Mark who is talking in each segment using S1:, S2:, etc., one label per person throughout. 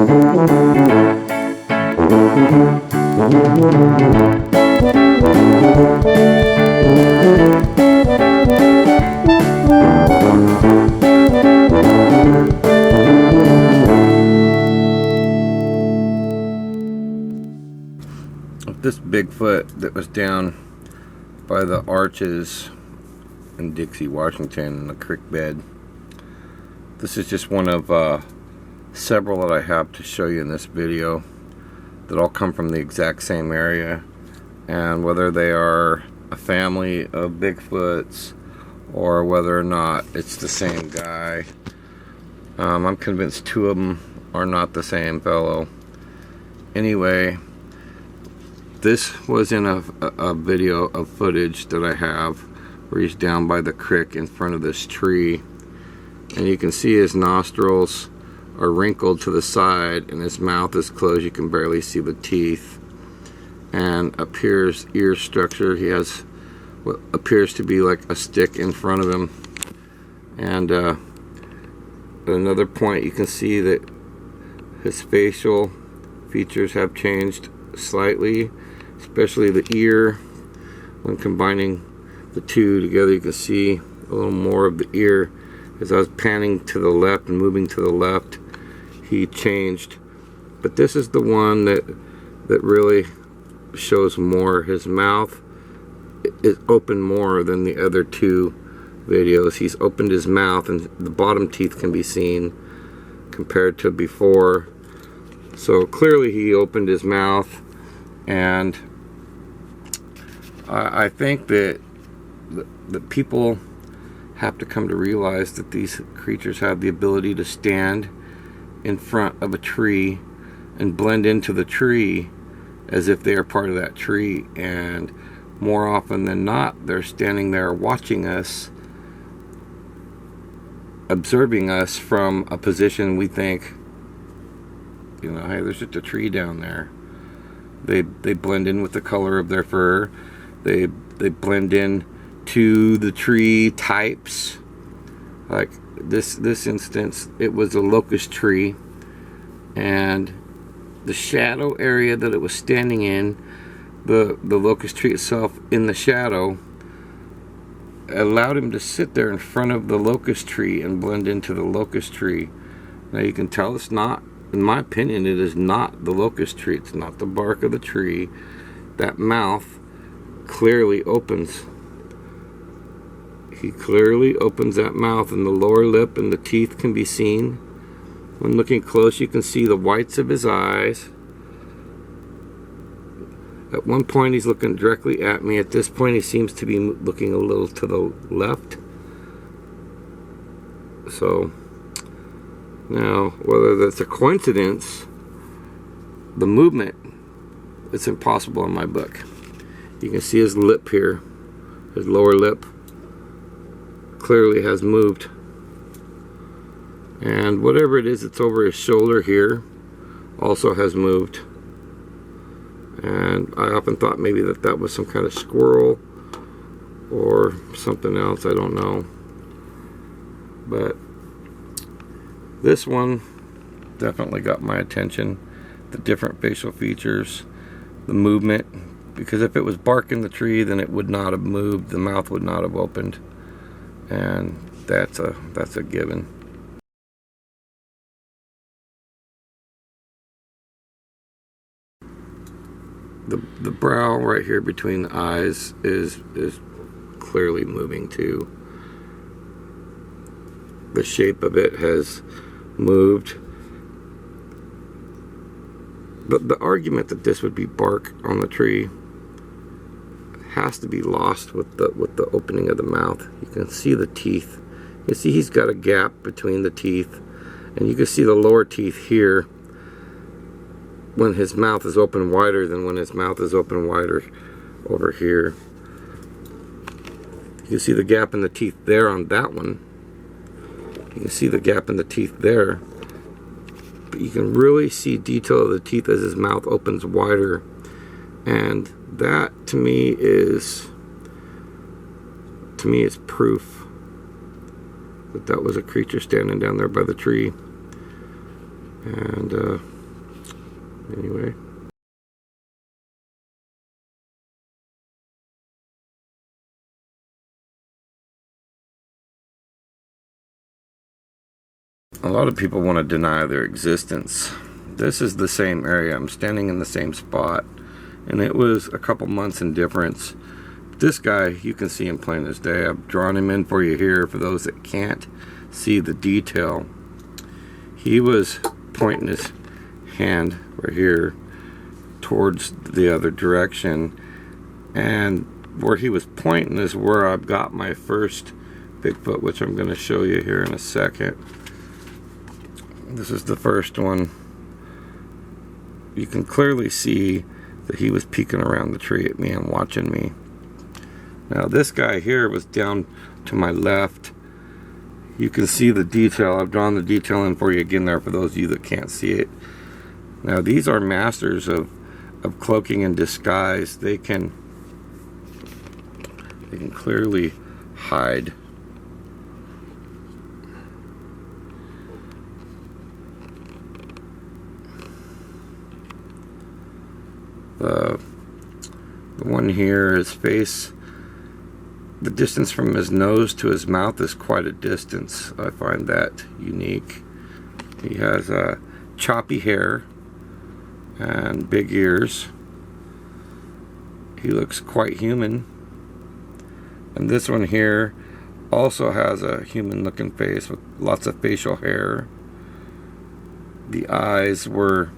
S1: This Bigfoot that was down by the arches in Dixie, Washington, in the creek bed. This is just one of several that I have to show you in this video that all come from the exact same area, and whether they are a family of Bigfoots or whether or not it's the same guy, I'm convinced two of them are not the same fellow. Anyway, this was in a video of footage that I have where he's down by the creek in front of this tree, and you can see his nostrils are wrinkled to the side and his mouth is closed. You can barely see the teeth, and up here's ear structure. He has what appears to be like a stick in front of him, and at another point you can see that his facial features have changed slightly, especially the ear. When combining the two together, you can see a little more of the ear. As I was panning to the left and moving to the left, he changed. But this is the one that really shows more. His mouth is open more than the other two videos. He's opened his mouth and the bottom teeth can be seen compared to before. So clearly he opened his mouth, and I think that people have to come to realize that these creatures have the ability to stand in front of a tree and blend into the tree as if they are part of that tree, and more often than not they're standing there watching us, observing us from a position we think, you know, hey, there's just a tree down there. They blend in with the color of their fur. They blend in to the tree types. Like this instance, it was a locust tree, and the shadow area that it was standing in, the locust tree itself in the shadow, allowed him to sit there in front of the locust tree and blend into the locust tree. Now you can tell it's not, in my opinion, it is not the locust tree. It's not the bark of the tree. That mouth clearly opens. He clearly opens that mouth, and the lower lip and the teeth can be seen. When looking close, you can see the whites of his eyes. At one point he's looking directly at me. At this point he seems to be looking a little to the left. So now, whether that's a coincidence, the movement, it's impossible in my book. You can see his lip here. His lower lip clearly has moved. And whatever it is that's over his shoulder here also has moved. And I often thought maybe that was some kind of squirrel or something else. I don't know. But this one definitely got my attention. The different facial features, the movement. Because if it was bark in the tree, then it would not have moved. The mouth would not have opened. And that's a given. The brow right here between the eyes is clearly moving too. The shape of it has moved. But the argument that this would be bark on the tree has to be lost with the opening of the mouth. You can see the teeth. You see he's got a gap between the teeth, and you can see the lower teeth here when his mouth is open wider than when his mouth is open wider over here. You can see the gap in the teeth there on that one. You can see the gap in the teeth there. But you can really see detail of the teeth as his mouth opens wider. And that to me is proof that was a creature standing down there by the tree. And Anyway. A lot of people want to deny their existence. This is the same area. I'm standing in the same spot, and it was a couple months in difference. This guy, you can see him plain as day. I've drawn him in for you here for those that can't see the detail. He was pointing his hand right here towards the other direction, and where he was pointing is where I've got my first Bigfoot, which I'm going to show you here in a second. This is the first one. You can clearly see that he was peeking around the tree at me and watching me. Now this guy here was down to my left. You can see the detail. I've drawn the detail in for you again there for those of you that can't see it. Now these are masters of cloaking and disguise. They can clearly hide. The one here, his face, the distance from his nose to his mouth is quite a distance. I find that unique. He has choppy hair and big ears. He looks quite human. And this one here also has a human looking face with lots of facial hair. The eyes were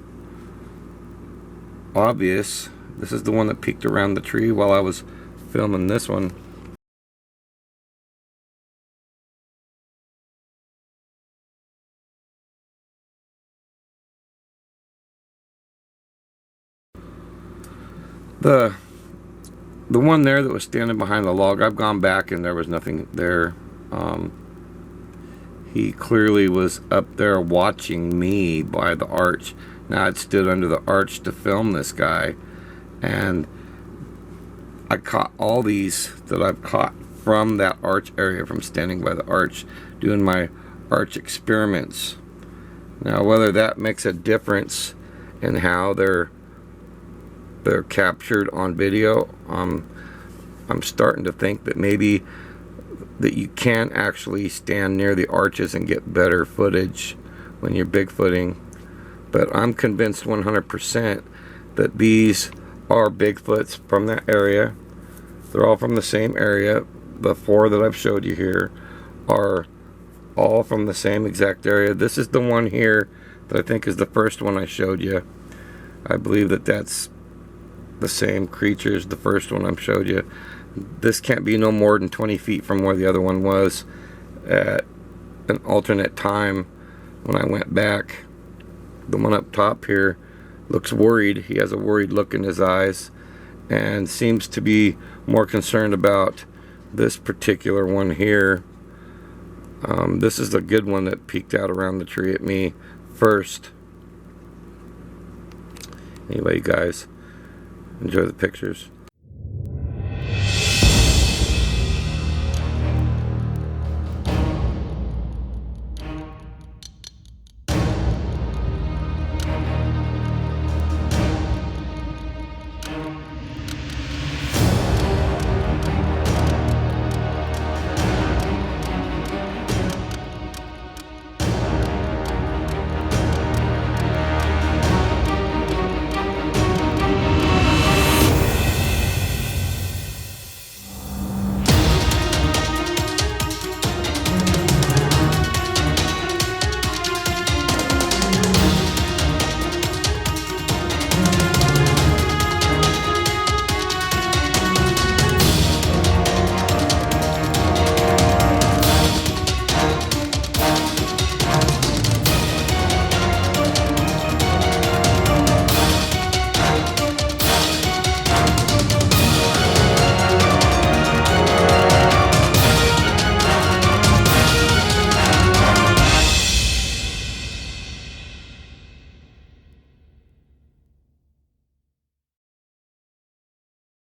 S1: obvious. This is the one that peeked around the tree while I was filming this one. The one there that was standing behind the log, I've gone back and there was nothing there. He clearly was up there watching me by the arch. Now I'd stood under the arch to film this guy, and I caught all these that I've caught from that arch area, from standing by the arch, doing my arch experiments. Now whether that makes a difference in how they're captured on video, I'm starting to think that maybe that you can actually stand near the arches and get better footage when you're Bigfooting. But I'm convinced 100% that these are Bigfoots from that area. They're all from the same area. The 4 that I've showed you here are all from the same exact area. This is the one here that I think is the first one I showed you. I believe that that's the same creature as the first one I showed you. This can't be no more than 20 feet from where the other one was at an alternate time when I went back. The one up top here looks worried. He has a worried look in his eyes and seems to be more concerned about this particular one here. This is the good one that peeked out around the tree at me first. Anyway, guys, enjoy the pictures.